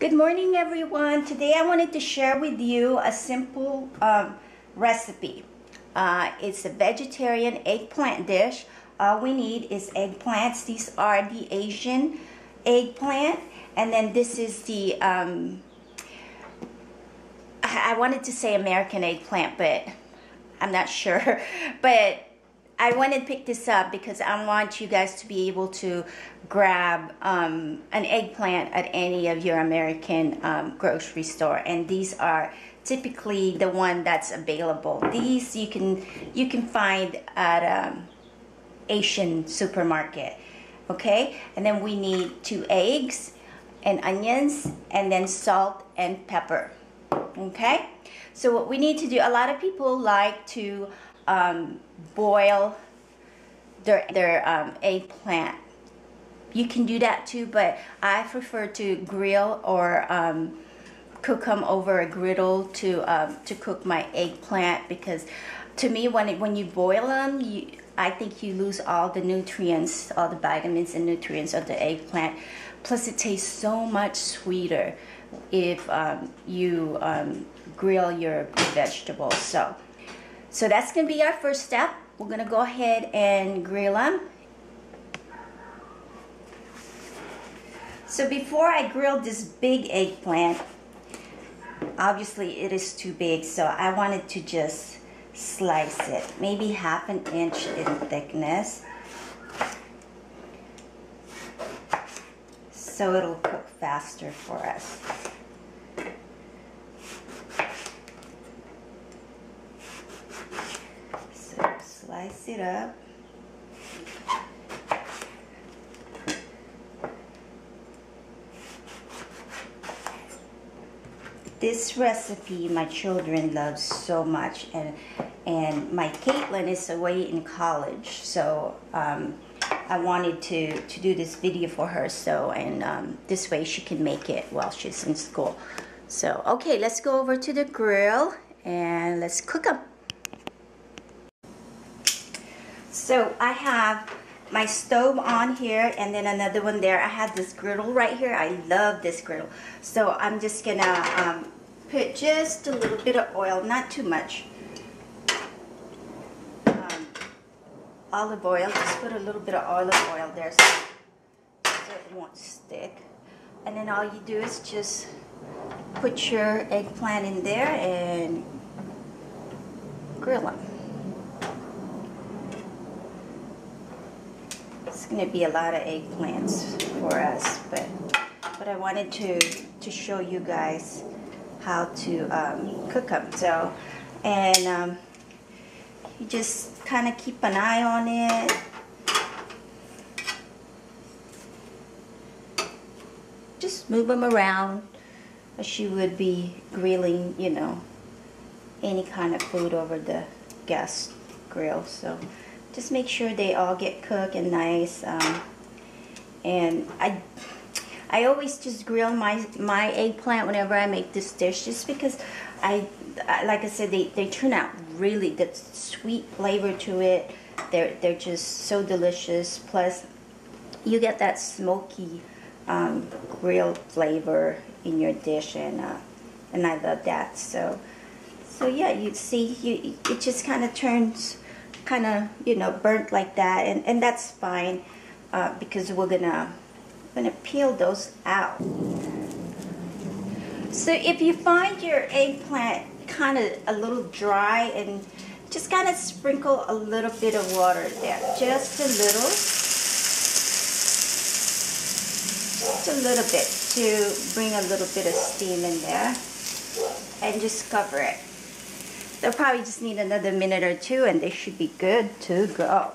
Good morning, everyone. Today I wanted to share with you a simple recipe. It's a vegetarian eggplant dish. All we need is eggplants. These are the Asian eggplant, and then this is the I wanted to say American eggplant, but I'm not sure. But I wanted to pick this up because I want you guys to be able to grab an eggplant at any of your American grocery store, and these are typically the one that's available. These you can find at Asian supermarket. Okay, and then we need 2 eggs and onions, and then salt and pepper. Okay, so what we need to do, a lot of people like to boil their eggplant. You can do that too, but I prefer to grill or cook them over a griddle to cook my eggplant, because to me when you boil them, I think you lose all the nutrients, all the vitamins and nutrients of the eggplant. Plus it tastes so much sweeter if you grill your vegetables. So that's going to be our first step. We're going to go ahead and grill them. So before I grill this big eggplant, obviously it is too big, so I wanted to just slice it, maybe 1/2 inch in thickness, so it'll cook faster for us. So slice it up. This recipe my children love so much, and my Caitlin is away in college, so I wanted to do this video for her, so this way she can make it while she's in school. So okay, let's go over to the grill and let's cook them. So I have my stove on here, and then another one there. I have this griddle right here. I love this griddle. So I'm just gonna put just a little bit of oil, not too much. Olive oil, just put a little bit of olive oil there so it won't stick. And then all you do is just put your eggplant in there and grill them. It's going to be a lot of eggplants for us, but I wanted to show you guys how to cook them. So, and you just kind of keep an eye on it. Just move them around as you would be grilling, you know, any kind of food over the gas grill. So just make sure they all get cooked and nice. And I always just grill my eggplant whenever I make this dish, just because like I said, they turn out really, the sweet flavor to it. They're just so delicious. Plus you get that smoky grilled flavor in your dish, and I love that. So yeah, you see, it just kind of turns kind of, you know, burnt like that, and that's fine, because we're gonna peel those out. So if you find your eggplant kind of a little dry, and just kind of sprinkle a little bit of water there, just a little bit, to bring a little bit of steam in there, and just cover it. They'll probably just need another minute or two, and they should be good to go.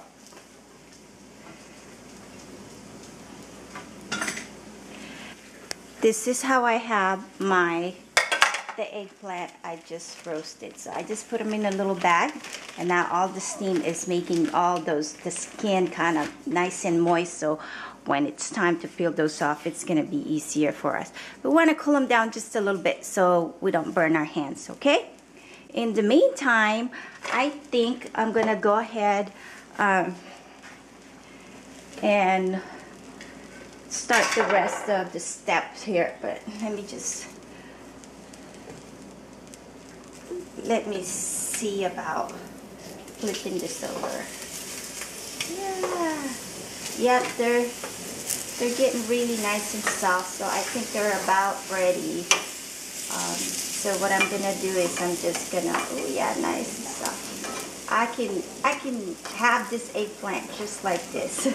This is how I have the eggplant I just roasted. So I just put them in a little bag, and now all the steam is making all the skin kind of nice and moist, so when it's time to peel those off, it's going to be easier for us. We want to cool them down just a little bit so we don't burn our hands, okay? In the meantime, I think I'm going to go ahead and start the rest of the steps here, but let me see about flipping this over. Yeah, they're getting really nice and soft, so I think they're about ready. So what I'm gonna do is I'm just gonna, oh yeah, nice and soft. I can have this eggplant just like this.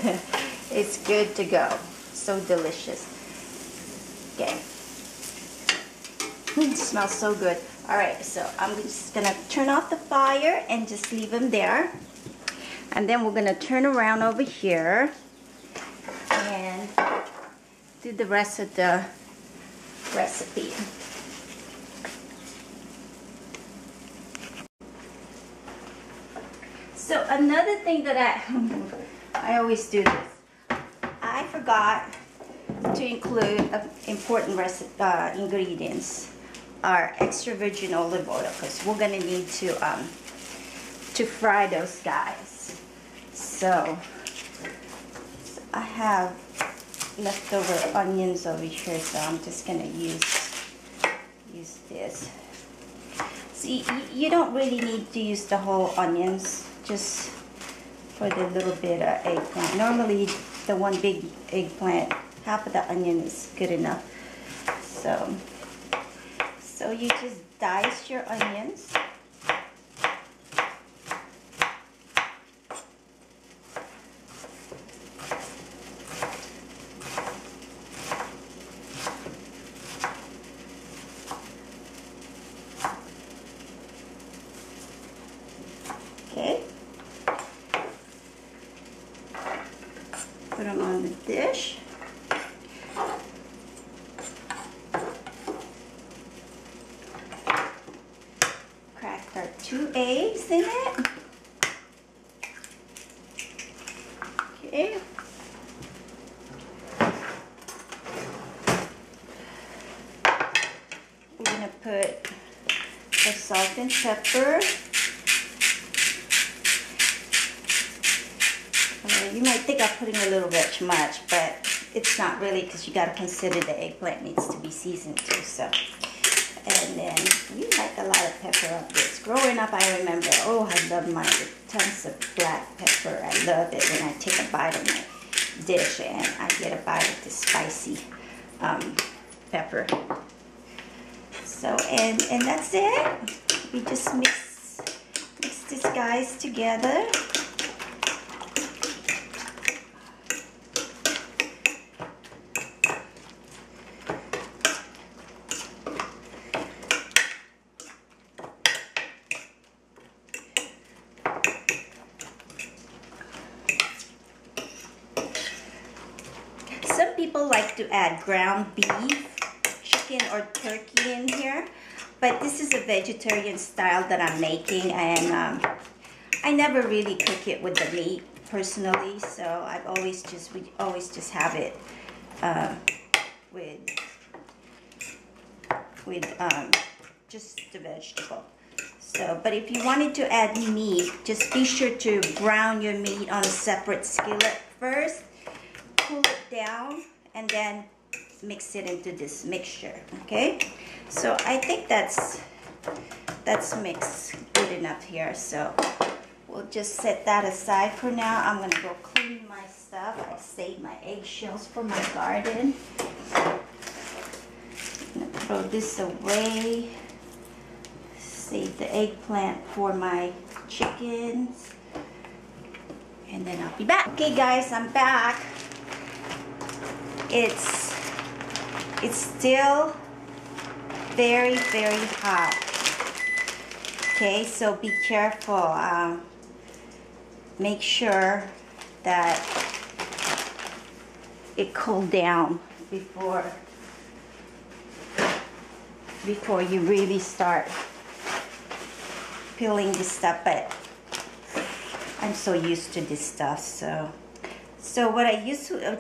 It's good to go. So delicious. Okay. It smells so good. All right, so I'm just gonna turn off the fire and just leave them there. And then we're gonna turn around over here and do the rest of the recipe. So another thing that I always do this. I forgot to include important ingredients are extra virgin olive oil, because we're gonna need to fry those guys. So I have leftover onions over here, so I'm just gonna use this. See, you don't really need to use the whole onions, just for the little bit of eggplant. Normally, the one big eggplant, half of the onion is good enough. So you just dice your onions. Okay. Put them on the dish. Crack our 2 eggs in it. Okay. We're gonna put the salt and pepper. You might think I'm putting a little bit too much, but it's not really, because you got to consider the eggplant needs to be seasoned too. So, and then you like a lot of pepper on this. Growing up, I remember, oh, I love mine with tons of black pepper. I love it when I take a bite of my dish and I get a bite of the spicy pepper. So, and that's it. We just mix these guys together. Some people like to add ground beef, chicken, or turkey in here, but this is a vegetarian style that I'm making, and I never really cook it with the meat personally, so we always just have it with just the vegetable. So, but if you wanted to add meat, just be sure to brown your meat on a separate skillet first. Cool it down and then mix it into this mixture. Okay, so I think that's mixed good enough here, so we'll just set that aside for now. I'm gonna go clean my stuff. I saved my eggshells for my garden. I'm gonna throw this away. Save the eggplant for my chickens, and then I'll be back. Okay guys, I'm back. It's still very, very hot. Okay, so be careful. Make sure that it cooled down before you really start peeling this stuff. But I'm so used to this stuff, so what I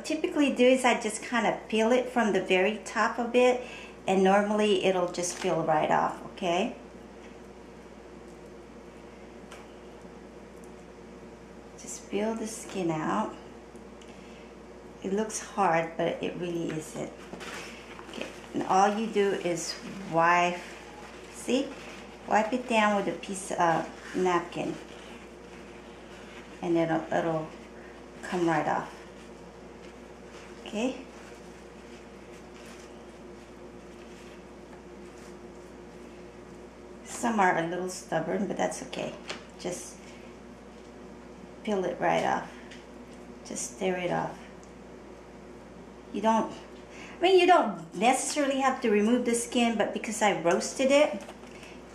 typically do is I just kind of peel it from the very top of it, and normally it'll just peel right off, okay? Just peel the skin out, It looks hard, but it really isn't. Okay, and all you do is wipe, see? Wipe it down with a piece of napkin, and it'll come right off. Okay? Some are a little stubborn, but that's okay. Just peel it right off. Just stir it off. You don't necessarily have to remove the skin, but because I roasted it,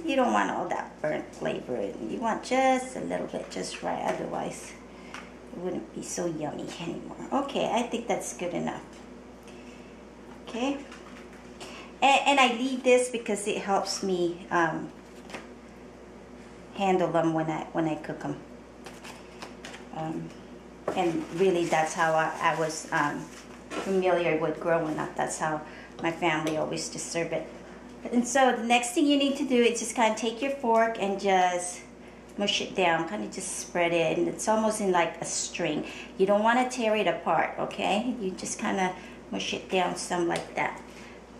you don't want all that burnt flavor. You want just a little bit, just right, otherwise it wouldn't be so yummy anymore. Okay, I think that's good enough. Okay, and I leave this because it helps me handle them when I cook them. And really, that's how I was familiar with growing up. That's how my family always used to serve it. And so the next thing you need to do is just kind of take your fork and just mush it down, kind of just spread it, and it's almost in like a string. You don't want to tear it apart, okay? You just kind of mush it down some like that,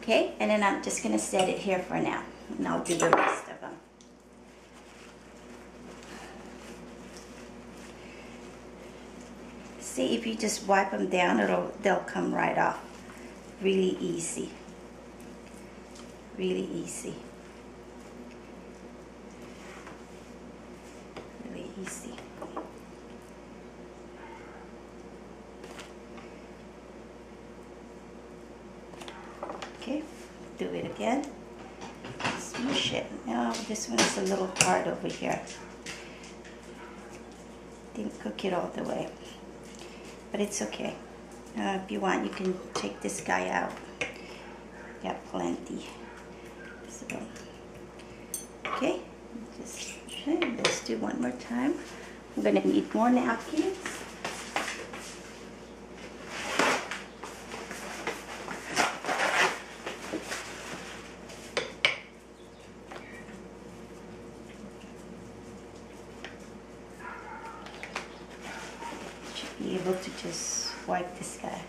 okay? And then I'm just going to set it here for now, and I'll do the rest of them. See, if you just wipe them down, they'll come right off. Really easy. Really easy. Really easy. Okay, do it again. Smush it. Now this one's a little hard over here. Didn't cook it all the way. But it's okay. If you want, you can take this guy out. Got plenty. So, okay, let's do one more time. I'm gonna need more napkins. Should be able to just wipe this guy.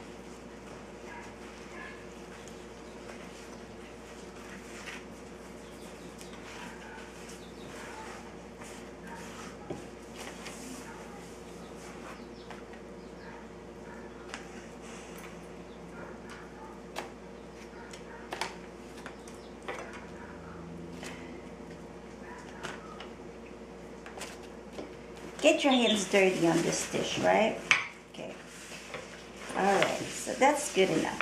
Get your hands dirty on this dish, right? Okay. Alright, so that's good enough.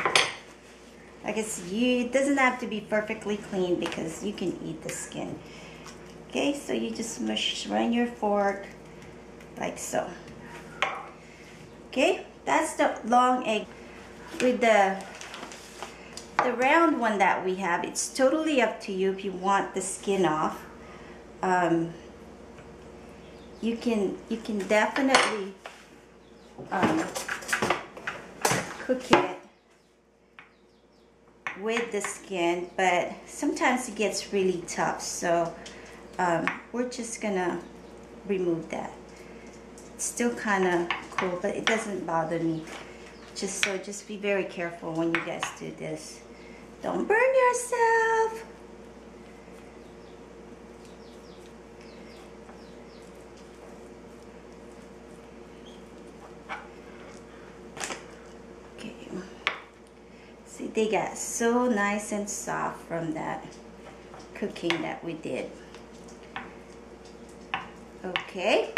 I guess it doesn't have to be perfectly clean because you can eat the skin. Okay, so you just run your fork like so. Okay, that's the long egg. With the round one that we have, it's totally up to you if you want the skin off. You can definitely cook it with the skin, but sometimes it gets really tough, so we're just gonna remove that. It's still kind of cool, but it doesn't bother me. Just be very careful when you guys do this. Don't burn yourself. See, they got so nice and soft from that cooking that we did. Okay,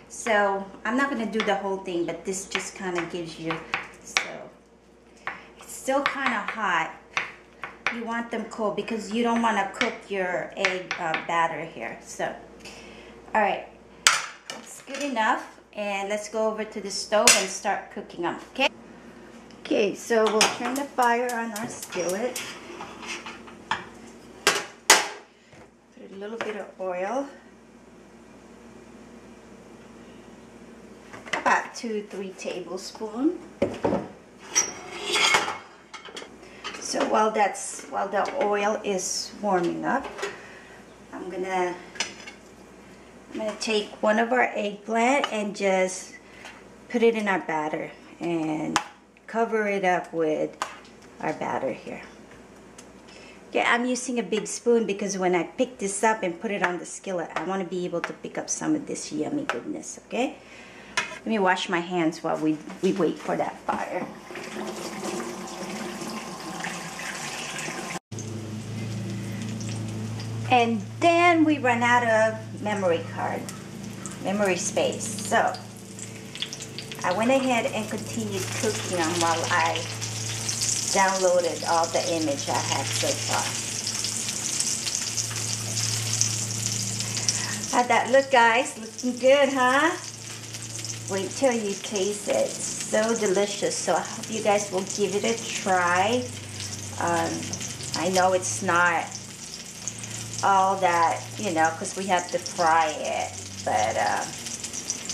so I'm not going to do the whole thing, but this just kind of gives you, so it's still kind of hot. You want them cold because you don't want to cook your egg batter here. So, all right, that's good enough. And let's go over to the stove and start cooking them, okay? Okay, so we'll turn the fire on our skillet. Put a little bit of oil. About 2-3 tablespoons. So while the oil is warming up, I'm gonna take one of our eggplant and just put it in our batter and cover it up with our batter here. Okay, I'm using a big spoon because when I pick this up and put it on the skillet, I want to be able to pick up some of this yummy goodness, okay? Let me wash my hands while we wait for that fire. And then we run out of memory space. So I went ahead and continued cooking on while I downloaded all the image I had so far. How'd that look, guys? Looking good, huh? Wait till you taste it. It's so delicious. So I hope you guys will give it a try. I know it's not all that, you know, because we have to fry it, but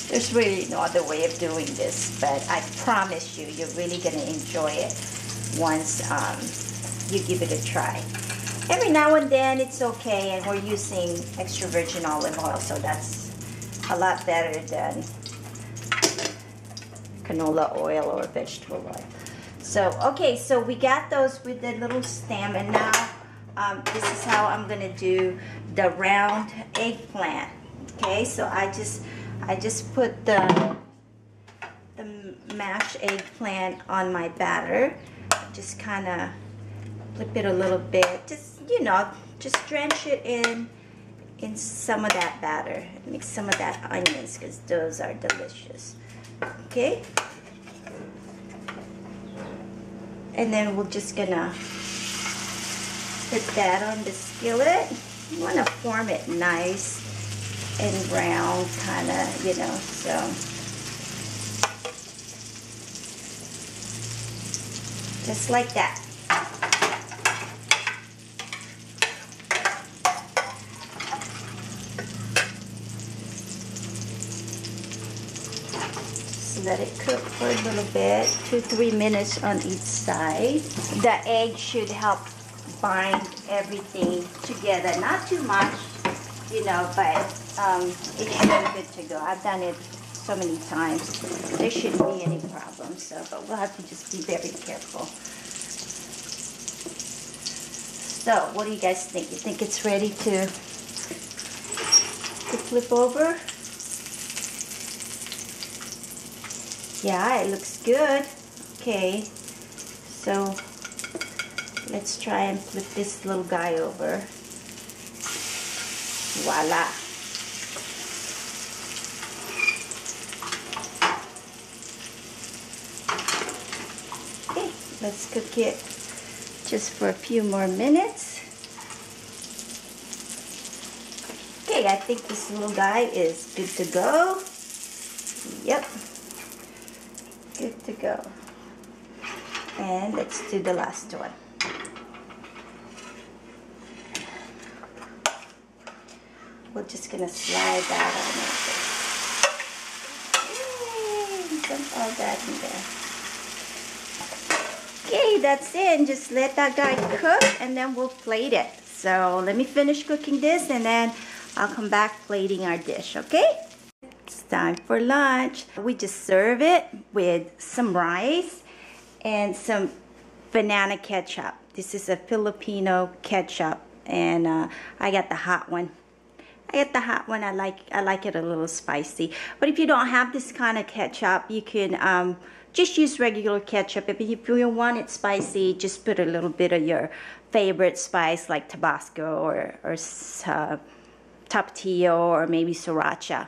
there's really no other way of doing this. But I promise you, you're really going to enjoy it once you give it a try. Every now and then it's okay, and we're using extra virgin olive oil, so that's a lot better than canola oil or vegetable oil. So okay, so we got those with the little stem, and now this is how I'm gonna do the round eggplant. Okay, so I just put the mashed eggplant on my batter. Just kind of flip it a little bit. Just, you know, just drench it in some of that batter. Mix some of that onions because those are delicious. Okay, and then we're just gonna put that on the skillet. You want to form it nice and round, kind of, you know, so. Just like that. Just let it cook for a little bit, 2-3 minutes on each side. The egg should help bind everything together. Not too much, you know, but it should be good to go. I've done it so many times. There shouldn't be any problems, so, but we'll have to just be very careful. So, what do you guys think? You think it's ready to flip over? Yeah, it looks good. Okay, so let's try and flip this little guy over. Voila. Okay, let's cook it just for a few more minutes. Okay, I think this little guy is good to go. Yep, good to go. And let's do the last one. We're just gonna slide that on over. Yay, dump all that in there. Okay, that's it. And just let that guy cook, and then we'll plate it. So let me finish cooking this, and then I'll come back plating our dish, okay? It's time for lunch. We just serve it with some rice and some banana ketchup. This is a Filipino ketchup, and I got the hot one. I like it a little spicy. But if you don't have this kind of ketchup, you can just use regular ketchup. If you want it spicy, just put a little bit of your favorite spice like Tabasco or Tapatio or maybe Sriracha.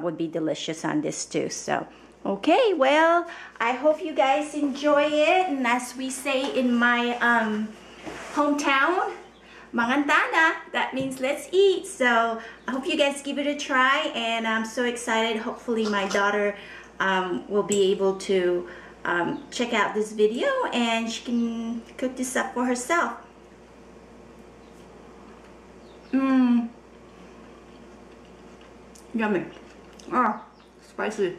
Would be delicious on this too. So, okay, well, I hope you guys enjoy it. And as we say in my hometown, Mangantana, that means let's eat. So I hope you guys give it a try, and I'm so excited. Hopefully my daughter will be able to check out this video and she can cook this up for herself. Yummy. Oh, spicy.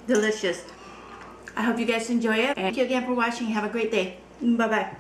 Delicious. I hope you guys enjoy it. And thank you again for watching. Have a great day. Bye-bye.